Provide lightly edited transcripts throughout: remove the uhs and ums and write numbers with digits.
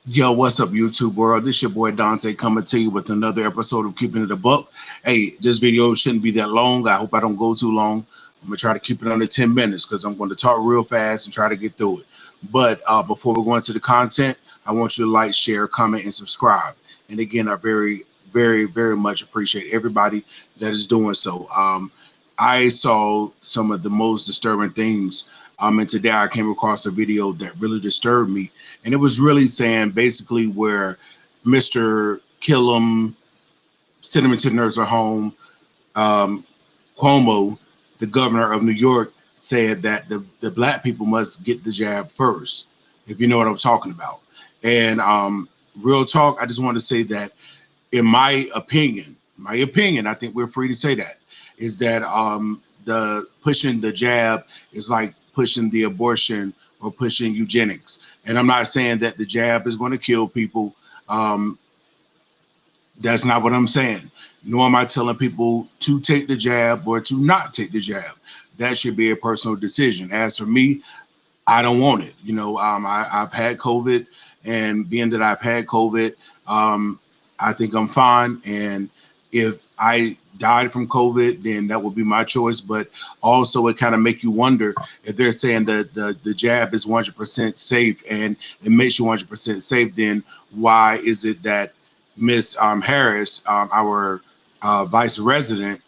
Yo, what's up, YouTube world? This your boy Dante coming to you with another episode of Keeping It a Buck. Hey, this video shouldn't be that long. I hope I don't go too long. I'm gonna try to keep it under 10 minutes because I'm going to talk real fast and try to get through it. But before we go into the content, I want you to like, share, comment, and subscribe. And again, I very much appreciate everybody that is doing so. I saw some of the most disturbing things. And today I came across a video that really disturbed me, and it was really saying basically where Mr. Killam sent him into the nursing home. Um, Cuomo, the governor of New York, said that the black people must get the jab first, if you know what I'm talking about. And real talk, I just want to say that in my opinion, I think we're free to say that, is that the pushing the jab is like pushing the abortion or pushing eugenics. And I'm not saying that the jab is going to kill people. Um, that's not what I'm saying. Nor am I telling people to take the jab or to not take the jab. That should be a personal decision. As for me, I don't want it. I've had COVID, and being that I've had COVID, um, I think I'm fine. And if I died from COVID, then that would be my choice. But also, it kind of make you wonder if they're saying that the jab is 100% safe and it makes you 100% safe. Then why is it that Miss Harris, our vice resident,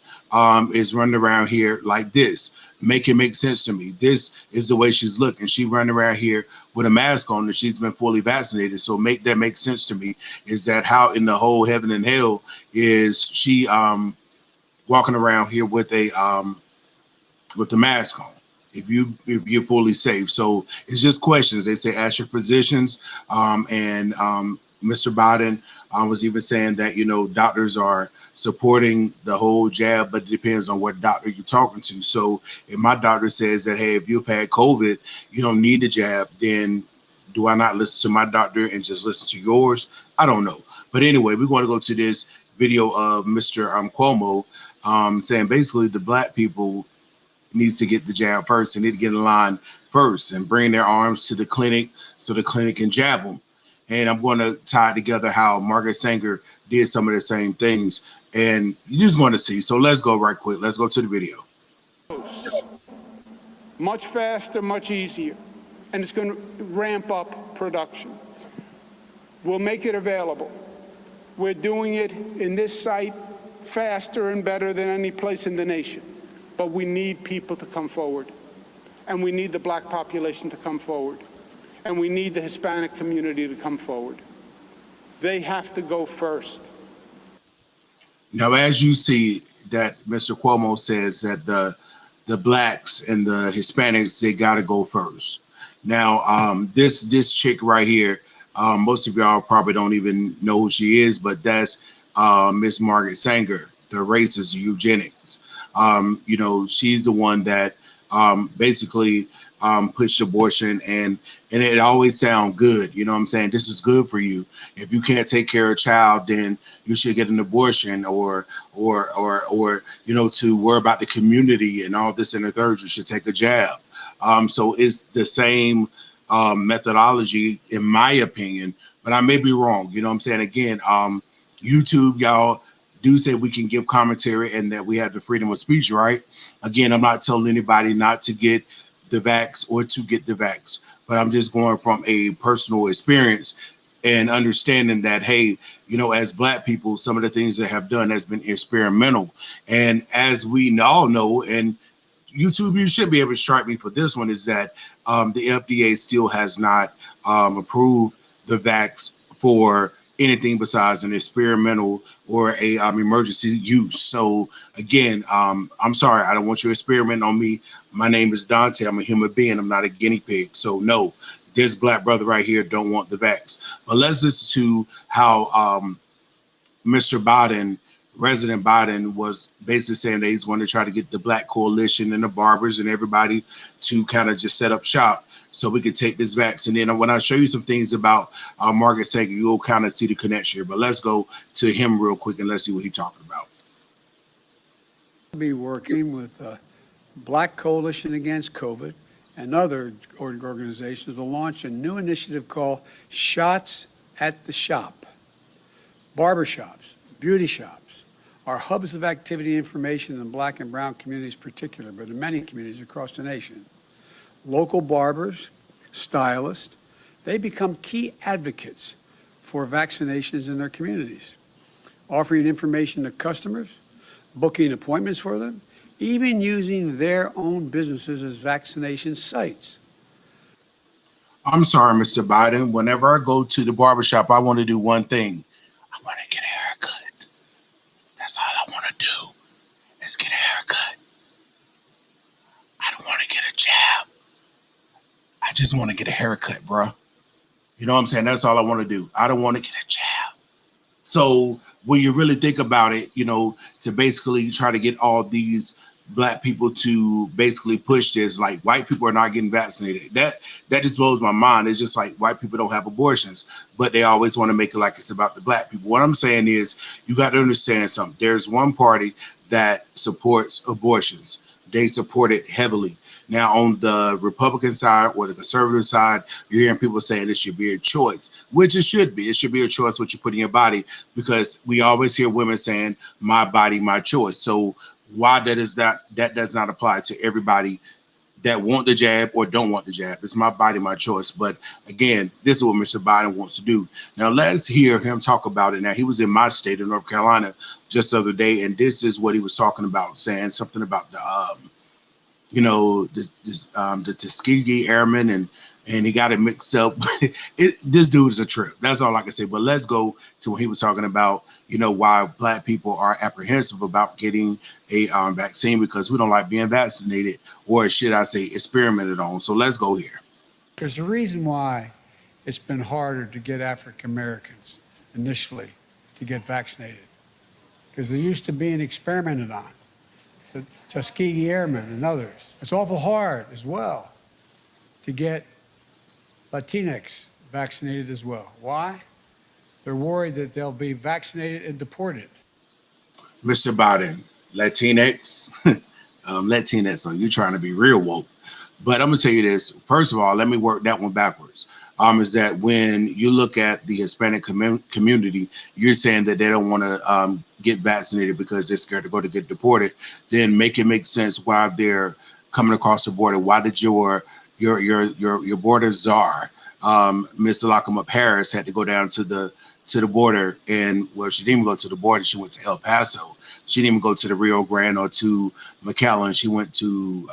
is running around here like this? Make it make sense to me. This is the way she's looking. She running around here with a mask on and she's been fully vaccinated. So make that make sense to me. Is that how in the whole heaven and hell is she walking around here with the mask on? If you're fully safe. So it's just questions. They say ask your physicians. And Mr. Biden was even saying that doctors are supporting the whole jab, but it depends on what doctor you're talking to. So if my doctor says that, hey, if you've had COVID, you don't need the jab, then do I not listen to my doctor and just listen to yours? I don't know. But anyway, we're going to go to this video of Mr. Cuomo saying basically the black people needs to get the jab first and need to get in line first and bring their arms to the clinic so the clinic can jab them. And I'm going to tie together how Margaret Sanger did some of the same things. And you just want to see. So let's go right quick. Let's go to the video. Much faster, much easier, and it's going to ramp up production. We'll make it available. We're doing it in this site faster and better than any place in the nation. But we need people to come forward, and we need the black population to come forward, and we need the Hispanic community to come forward. They have to go first. Now, as you see that Mr. Cuomo says that the blacks and the Hispanics, they got to go first. Now, this chick right here, most of y'all probably don't even know who she is, but that's Miss Margaret Sanger, the racist eugenics. She's the one that basically pushed abortion, and it always sound good. You know what I'm saying? This is good for you. If you can't take care of a child, then you should get an abortion, or to worry about the community and all this and the third, you should take a jab. So it's the same methodology, in my opinion, but I may be wrong. You know what I'm saying? Again, YouTube, y'all do say we can give commentary and that we have the freedom of speech, right? Again, I'm not telling anybody not to get the vax or to get the vax, but I'm just going from a personal experience and understanding that, hey, as black people, some of the things that have done has been experimental. And as we all know, and YouTube, you should be able to strike me for this one, is that the FDA still has not approved the vax for anything besides an experimental or a emergency use. So again, I'm sorry, I don't want you experimenting on me. My name is Dante. I'm a human being. I'm not a guinea pig. So no, this black brother right here don't want the vax. But let's listen to how Mr. Biden, President Biden, was basically saying that he's going to try to get the black coalition and the barbers and everybody to kind of just set up shop so we could take this vaccine. And then when I show you some things about Margaret Sanger, you'll kind of see the connection here. But let's go to him real quick and let's see what he's talking about. Be working with Black Coalition Against COVID and other organizations to launch a new initiative called Shots at the shop, barbershops, beauty shops are hubs of activity and information in Black and brown communities in particular, but in many communities across the nation. Local barbers, stylists, they become key advocates for vaccinations in their communities, offering information to customers, booking appointments for them, even using their own businesses as vaccination sites. I'm sorry, Mr. Biden. Whenever I go to the barbershop, I want to do one thing. I want to get a haircut. That's all I want to do is get a haircut. I don't want to get a jab. I just want to get a haircut, bro. You know what I'm saying? That's all I want to do. I don't want to get a jab. So when you really think about it, you know, to basically try to get all these Black people to basically push this, like white people are not getting vaccinated. That just blows my mind. It's just like white people don't have abortions, but they always want to make it like it's about the Black people. What I'm saying is you got to understand something. There's one party that supports abortions. They support it heavily. Now, on the Republican side or the conservative side, you're hearing people saying it should be a choice, which it should be. It should be a choice what you put in your body, because we always hear women saying, my body, my choice. So why that does not apply to everybody that want the jab or don't want the jab. It's my body, my choice. But again, this is what Mr. Biden wants to do. Now let's hear him talk about it. Now, he was in my state of North Carolina just the other day, and this is what he was talking about, saying something about the the Tuskegee Airmen, and he got it mixed up. This dude is a trip. That's all I can say. But let's go to when he was talking about, you know, why Black people are apprehensive about getting a vaccine, because we don't like being vaccinated, or should I say experimented on. So let's go here. Because the reason why it's been harder to get African Americans initially to get vaccinated, because they're used to being experimented on. The Tuskegee Airmen and others. It's awful hard as well to get Latinx vaccinated as well. Why? They're worried that they'll be vaccinated and deported. Mr. Biden, Latinx, Latinx, so you're trying to be real woke. But I'm gonna tell you this. First of all, let me work that one backwards. Is that when you look at the Hispanic community, you're saying that they don't want to get vaccinated because they're scared to go to get deported. Then make it make sense why they're coming across the border. Why did your border czar, Miss Lakamma Harris, had to go down to the border? And well, she didn't even go to the border. She went to El Paso. She didn't even go to the Rio Grande or to McAllen. She went to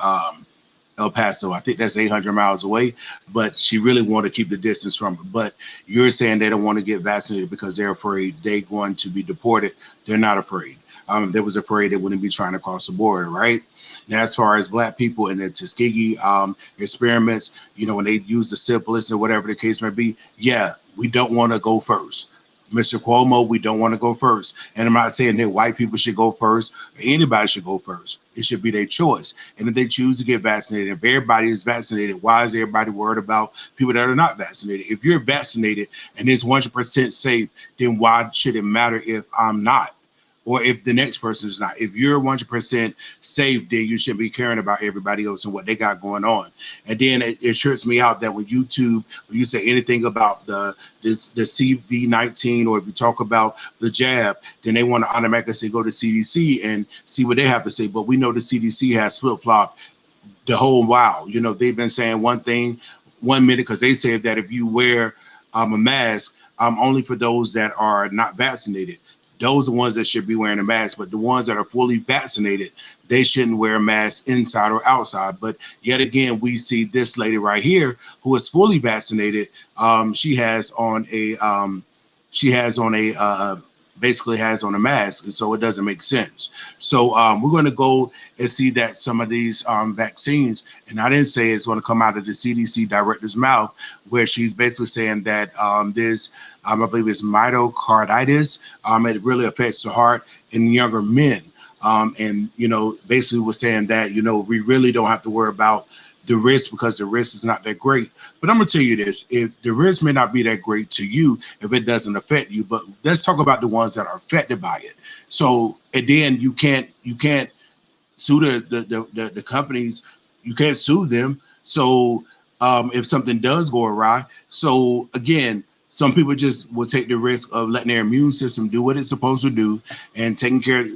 El Paso. I think that's 800 miles away, but she really wanted to keep the distance from it. But you're saying they don't want to get vaccinated because they're afraid they're going to be deported. They're not afraid. They was afraid they wouldn't be trying to cross the border, right? Now, as far as Black people in the Tuskegee experiments, you know, when they use the syphilis or whatever the case may be, yeah, we don't want to go first. Mr. Cuomo, we don't want to go first. And I'm not saying that white people should go first, or anybody should go first. It should be their choice. And if they choose to get vaccinated, if everybody is vaccinated, why is everybody worried about people that are not vaccinated? If you're vaccinated and it's 100% safe, then why should it matter if I'm not? Or if the next person is not? If you're 100% safe, then you shouldn't be caring about everybody else and what they got going on. And then it trips me out that when YouTube, when you say anything about the CV-19, or if you talk about the jab, then they want to automatically say go to CDC and see what they have to say. But we know the CDC has flip-flopped the whole while. You know, they've been saying one thing 1 minute, because they said that if you wear a mask, only for those that are not vaccinated. Those are the ones that should be wearing a mask, but the ones that are fully vaccinated, they shouldn't wear a mask inside or outside. But yet again, we see this lady right here who is fully vaccinated. She has on a basically has on a mask, and so it doesn't make sense. So we're going to go and see that some of these vaccines, and I didn't say it's going to come out of the CDC director's mouth, where she's basically saying that this, I believe it's myocarditis, it really affects the heart in younger men. And, you know, basically was saying that, you know, we really don't have to worry about the risk because the risk is not that great. But I'm gonna tell you this: if the risk may not be that great to you if it doesn't affect you, but let's talk about the ones that are affected by it. So, and then you can't sue the companies. You can't sue them. So if something does go awry, so again, Some people just will take the risk of letting their immune system do what it's supposed to do and taking care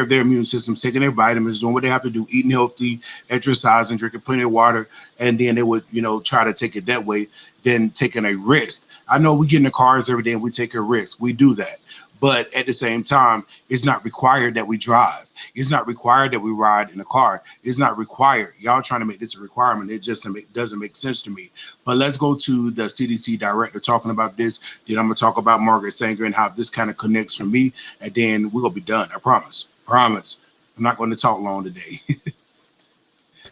of their immune system, taking their vitamins, doing what they have to do, eating healthy, exercising, drinking plenty of water, and then they would, try to take it that way, than taking a risk. I know we get in the cars every day and we take a risk. We do that. But at the same time, it's not required that we drive. It's not required that we ride in a car. It's not required. Y'all trying to make this a requirement. It just doesn't make sense to me. But let's go to the CDC director talking about this. Then I'm going to talk about Margaret Sanger and how this kind of connects for me. And then we're going to be done. I promise. Promise. I'm not going to talk long today.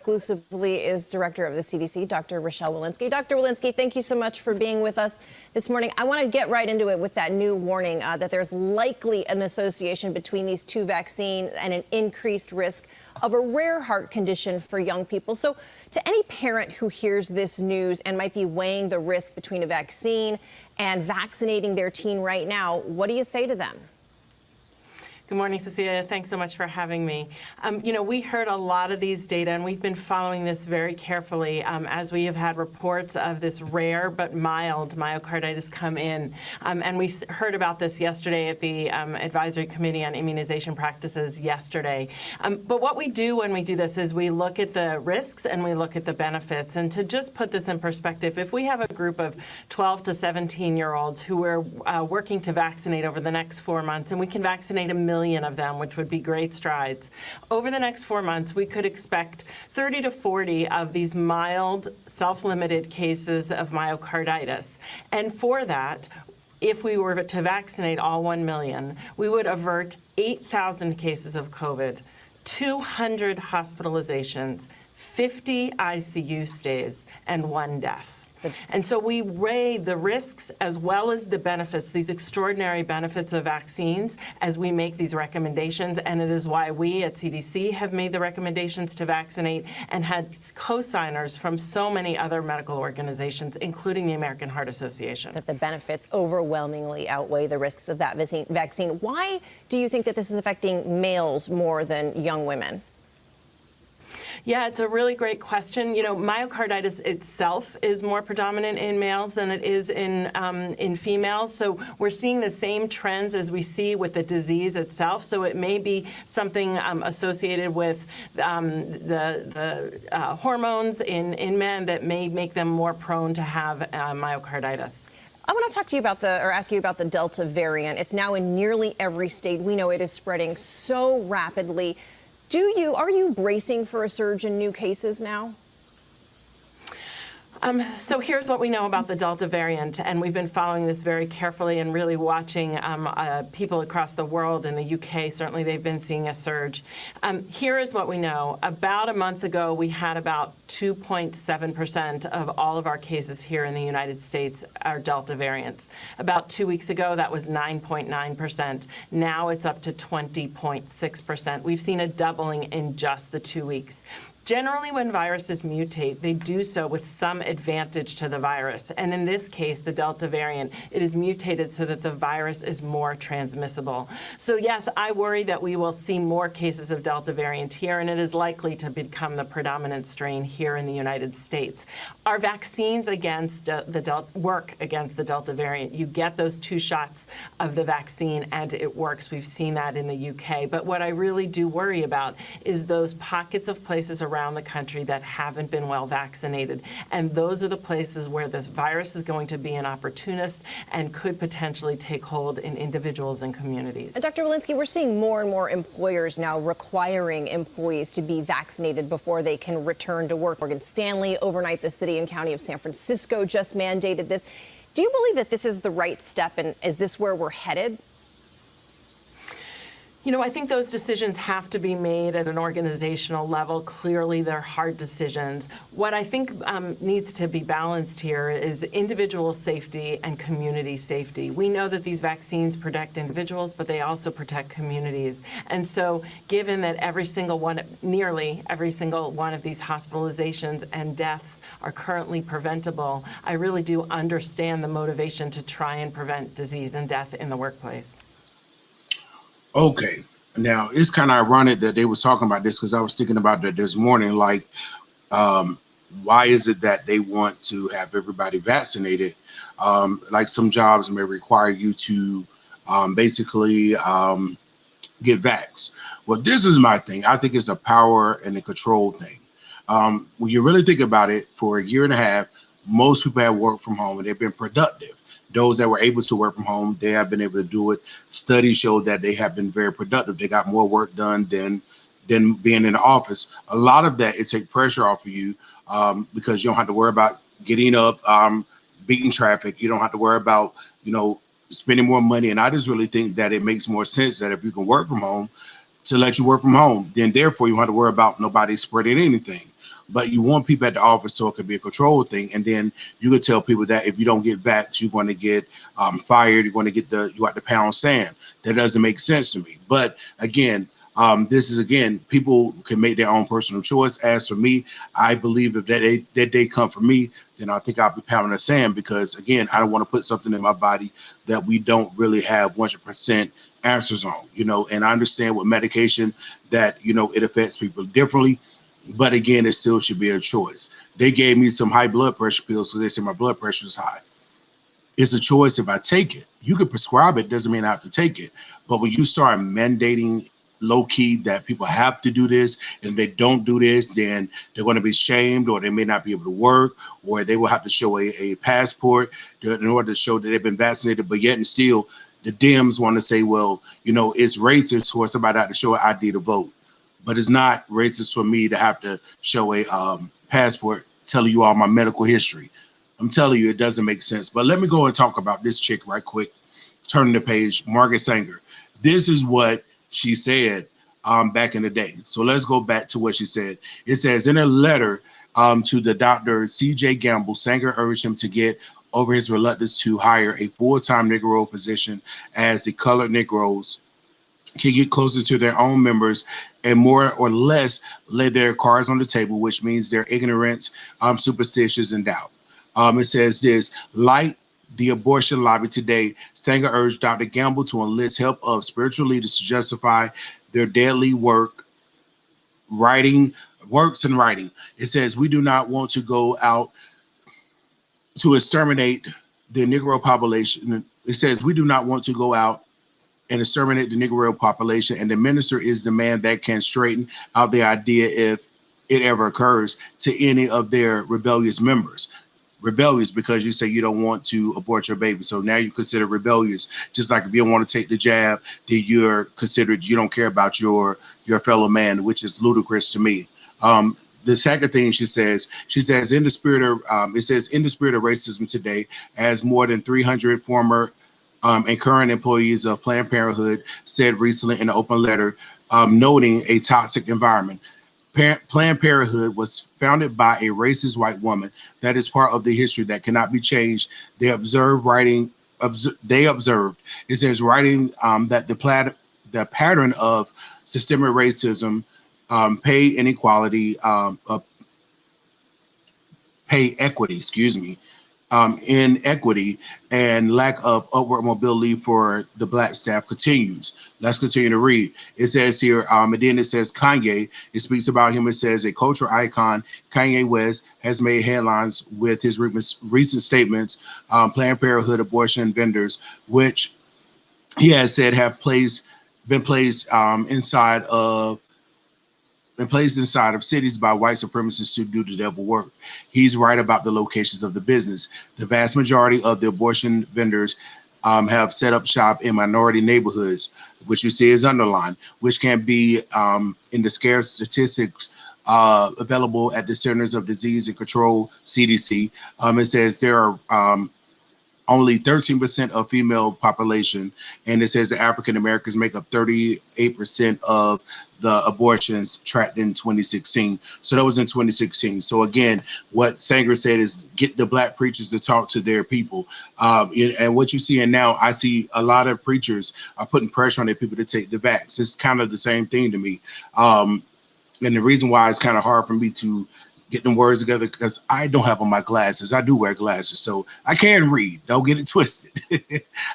Exclusively is Director of the CDC, Dr. Rochelle Walensky. Dr. Walensky, thank you so much for being with us this morning. I want to get right into it with that new warning that there's likely an association between these two vaccines and an increased risk of a rare heart condition for young people. So to any parent who hears this news and might be weighing the risk between a vaccine and vaccinating their teen right now, what do you say to them? Good morning, Cecilia. Thanks so much for having me. We heard a lot of these data, and we've been following this very carefully as we have had reports of this rare but mild myocarditis come in. And we heard about this yesterday at the Advisory Committee on Immunization Practices yesterday. But what we do when we do this is we look at the risks and we look at the benefits. And to just put this in perspective, if we have a group of 12 to 17-year-olds who are working to vaccinate over the next 4 months, and we can vaccinate 1 million of them, which would be great strides. Over the next 4 months, we could expect 30 to 40 of these mild, self-limited cases of myocarditis. And for that, if we were to vaccinate all 1 million, we would avert 8,000 cases of COVID, 200 hospitalizations, 50 ICU stays, and 1 death. And so we weigh the risks as well as the benefits, these extraordinary benefits of vaccines, as we make these recommendations. And it is why we at CDC have made the recommendations to vaccinate and had co-signers from so many other medical organizations, including the American Heart Association. That the benefits overwhelmingly outweigh the risks of that vaccine. Why do you think that this is affecting males more than young women? Yeah, it's a really great question. Myocarditis itself is more predominant in males than it is in females. So we're seeing the same trends as we see with the disease itself. So it may be something associated with the hormones in men that may make them more prone to have myocarditis. I want to talk to you ask you about the Delta variant. It's now in nearly every state. We know it is spreading so rapidly. Are you bracing for a surge in new cases now? So here's what we know about the Delta variant, and we've been following this very carefully and really watching people across the world. In the UK, certainly they've been seeing a surge. Here is what we know. About a month ago, we had about 2.7% of all of our cases here in the United States are Delta variants. About 2 weeks ago, that was 9.9%. Now it's up to 20.6%. We've seen a doubling in just the 2 weeks. Generally, when viruses mutate, they do so with some advantage to the virus. And in this case, the Delta variant, it is mutated so that the virus is more transmissible. So yes, I worry that we will see more cases of Delta variant here, and it is likely to become the predominant strain here in the United States. Our vaccines against work against the Delta variant. You get those 2 shots of the vaccine, and it works. We've seen that in the UK. But what I really do worry about is those pockets of places around the country that haven't been well vaccinated. And those are the places where this virus is going to be an opportunist and could potentially take hold in individuals and communities. And Dr. Walensky, we're seeing more and more employers now requiring employees to be vaccinated before they can return to work. Morgan Stanley, overnight, the city and county of San Francisco just mandated this. Do you believe that this is the right step, and is this where we're headed? I think those decisions have to be made at an organizational level. Clearly, they're hard decisions. What I think needs to be balanced here is individual safety and community safety. We know that these vaccines protect individuals, but they also protect communities. And so given that nearly every single one of these hospitalizations and deaths are currently preventable, I really do understand the motivation to try and prevent disease and death in the workplace. Okay. Now, it's kind of ironic that they was talking about this, because I was thinking about that this morning. Like, why is it that they want to have everybody vaccinated? Like some jobs may require you to basically get vaxxed. Well, this is my thing. I think it's a power and a control thing. When you really think about it, for a year and a half, most people have worked from home and they've been productive. Those that were able to work from home, they have been able to do it. Studies show that they have been very productive. They got more work done than being in the office. A lot of that, it takes pressure off of you because you don't have to worry about getting up, beating traffic. You don't have to worry about, spending more money. And I just really think that it makes more sense that if you can work from home, to let you work from home, then therefore you don't have to worry about nobody spreading anything. But you want people at the office so it could be a control thing. And then you could tell people that if you don't get vaxxed, you're going to get fired. You're going to get you have to pound sand. That doesn't make sense to me. But again, this is, again, people can make their own personal choice. As for me, I believe if that day come for me, then I think I'll be pounding the sand because, again, I don't want to put something in my body that we don't really have 100% answers on, and I understand with medication that, it affects people differently. But again, it still should be a choice. They gave me some high blood pressure pills because they said my blood pressure is high. It's a choice if I take it. You can prescribe it, doesn't mean I have to take it. But when you start mandating low key that people have to do this, and if they don't do this, then they're going to be shamed, or they may not be able to work, or they will have to show a passport in order to show that they've been vaccinated. But yet and still, the Dems want to say, well, it's racist for somebody to have to show an ID to vote. But it's not racist for me to have to show a passport telling you all my medical history. I'm telling you, it doesn't make sense. But let me go and talk about this chick right quick. Turning the page, Margaret Sanger. This is what she said back in the day. So let's go back to what she said. It says, in a letter to the Dr. C.J. Gamble, Sanger urged him to get over his reluctance to hire a full-time Negro physician, as the colored Negroes can get closer to their own members and more or less lay their cards on the table, which means their ignorance, superstitions, and doubt. It says this: like the abortion lobby today, Sanger urged Dr. Gamble to enlist help of spiritual leaders to justify their deadly works and writing. It says, we do not want to go out to exterminate the Negro population. It says, we do not want to go out and exterminate the Negro population, and the minister is the man that can straighten out the idea if it ever occurs to any of their rebellious members. Rebellious because you say you don't want to abort your baby, so now you consider rebellious. Just like if you don't want to take the jab, then you're considered, you don't care about your fellow man, which is ludicrous to me. The second thing she says in the spirit of racism today, as more than 300 former and current employees of Planned Parenthood said recently in an open letter, noting a toxic environment. Planned Parenthood was founded by a racist white woman. That is part of the history that cannot be changed. They observed, it says writing that the pattern of systemic racism, pay inequality, pay equity, inequity, and lack of upward mobility for the Black staff continues. Let's continue to read. It says here, and then it says Kanye. It speaks about him. It says a cultural icon, Kanye West, has made headlines with his recent statements, Planned Parenthood abortion vendors, which he has said have been placed inside of cities by white supremacists to do the devil work. He's right about the locations of the business. The vast majority of the abortion vendors have set up shop in minority neighborhoods, which you see is underlined, which can be in the scarce statistics available at the Centers of Disease and Control, CDC. It says there are only 13% of female population, and it says that African Americans make up 38% of the abortions tracked in 2016. So that was in 2016. So again, what Sanger said is get the Black preachers to talk to their people. And what you see now, I see a lot of preachers are putting pressure on their people to take the vax. It's kind of the same thing to me. And the reason why it's kind of hard for me to get them words together, because I don't have on my glasses. I do wear glasses, so I can read. Don't get it twisted.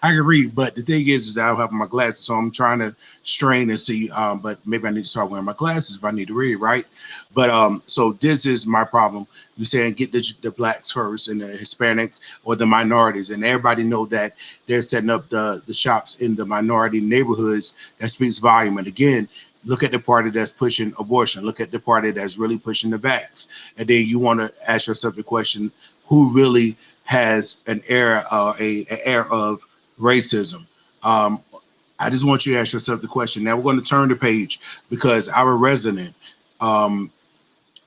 I can read, but the thing is that I don't have on my glasses, so I'm trying to strain and see. But maybe I need to start wearing my glasses if I need to read, right? But so this is my problem. You're saying get the blacks first and the Hispanics or the minorities, and everybody know that they're setting up the shops in the minority neighborhoods. That speaks volume. And again, look at the party that's pushing abortion. Look at the party that's really pushing the vax. And then you want to ask yourself the question, who really has an air of racism? I just want you to ask yourself the question. Now we're going to turn the page, because our resident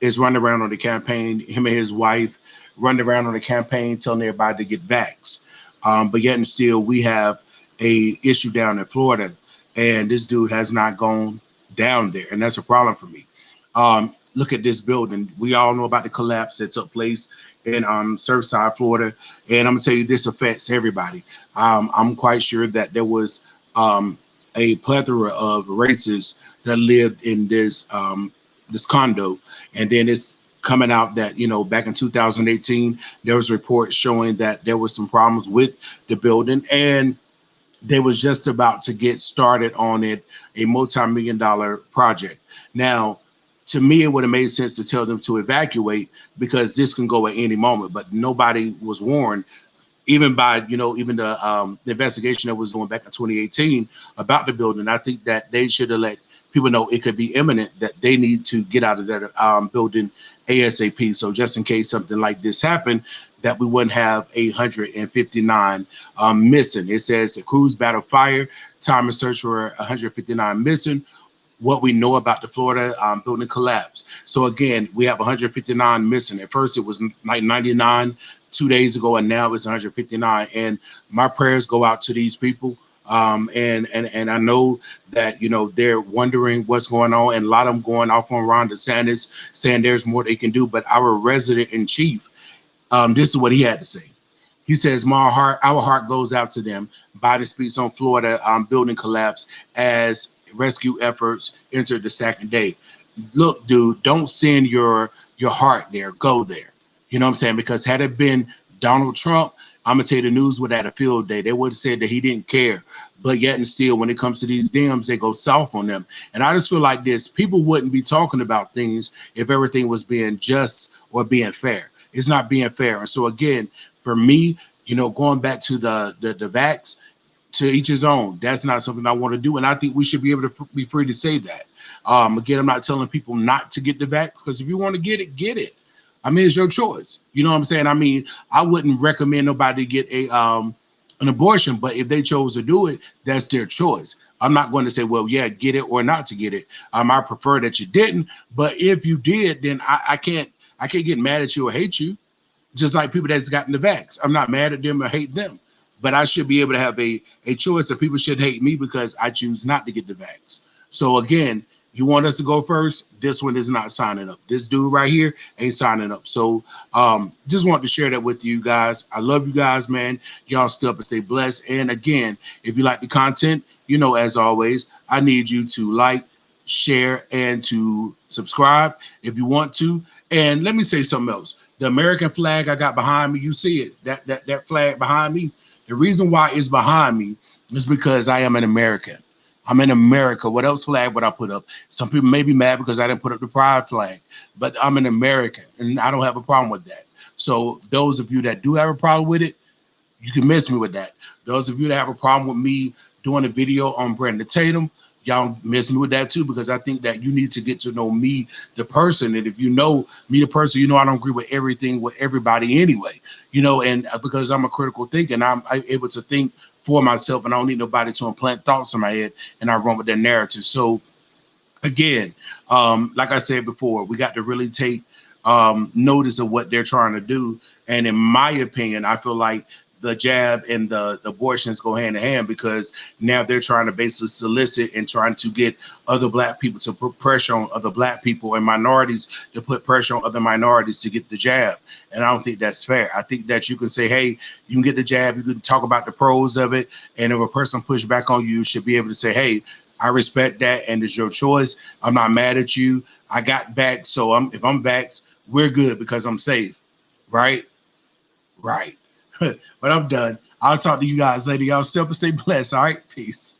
is running around on the campaign, him and his wife running around on the campaign telling everybody to get vaxxed. But yet and still we have a issue down in Florida, and this dude has not gone down there, and that's a problem for me. Look at this building. We all know about the collapse that took place in Surfside, Florida, and I'm gonna tell you, this affects everybody. I'm quite sure that there was a plethora of racists that lived in this this condo, and then it's coming out that, you know, back in 2018 there was reports showing that there was some problems with the building, and they was just about to get started on it, a multi-million-dollar project. Now, to me, it would have made sense to tell them to evacuate, because this can go at any moment, but nobody was warned, even by, you know, even the investigation that was doing back in 2018 about the building. I think that they should have let people know it could be imminent, that they need to get out of that building ASAP. So just in case something like this happened, that we wouldn't have 859 missing. It says the crews battle fire, time and search for 159 missing. What we know about the Florida building collapse. So again, we have 159 missing. At first it was like 99 2 days ago, and now it's 159. And my prayers go out to these people. And I know that, you know, they're wondering what's going on, and a lot of them going off on Ron DeSantis saying there's more they can do. But our resident in chief, this is what he had to say. He says, our heart goes out to them. Biden speaks on Florida building collapse as rescue efforts enter the second day. Look, dude, don't send your heart there. Go there. You know what I'm saying? Because had it been Donald Trump, I'm gonna tell you, the news would have had a field day. They would have said that he didn't care. But yet and still, when it comes to these Dems, they go soft on them. And I just feel like this: people wouldn't be talking about things if everything was being just or being fair. It's not being fair. And so again, for me, you know, going back to the vax, to each his own. That's not something I want to do, and I think we should be able to be free to say that. Again, I'm not telling people not to get the vax, because if you want to get it, get it. I mean, it's your choice. You know what I'm saying? I mean, I wouldn't recommend nobody get a an abortion, but if they chose to do it, that's their choice. I'm not going to say, well, yeah, get it or not to get it. I prefer that you didn't, but if you did, then I can't get mad at you or hate you. Just like people that's gotten the vax, I'm not mad at them or hate them. But I should be able to have a choice, and people shouldn't hate me because I choose not to get the vax. So again, you want us to go first? This one is not signing up. This dude right here ain't signing up. So just want to share that with you guys. I love you guys, man. Y'all stay up and stay blessed. And again, if you like the content, you know, as always, I need you to like, share, and to subscribe if you want to. And let me say something else. The American flag I got behind me, you see it, that flag behind me. The reason why it's behind me is because I am an American. I'm in America. What else flag would I put up? Some people may be mad because I didn't put up the pride flag, but I'm an American and I don't have a problem with that. So those of you that do have a problem with it, you can miss me with that. Those of you that have a problem with me doing a video on Brandon Tatum, y'all miss me with that too, because I think that you need to get to know me, the person. And if you know me, the person, you know I don't agree with everything with everybody anyway, you know, and because I'm a critical thinker and I'm able to think for myself, and I don't need nobody to implant thoughts in my head and I run with their narrative. So again, like I said before, we got to really take notice of what they're trying to do. And in my opinion, I feel like the jab and the abortions go hand in hand, because now they're trying to basically solicit and trying to get other black people to put pressure on other black people, and minorities to put pressure on other minorities to get the jab. And I don't think that's fair. I think that you can say, hey, you can get the jab, you can talk about the pros of it, and if a person push back on you, you should be able to say, hey, I respect that, and it's your choice. I'm not mad at you. I got vaxxed, so if I'm vaxxed, we're good because I'm safe, right? Right. But I'm done. I'll talk to you guys later. Y'all stay up and stay blessed. All right. Peace.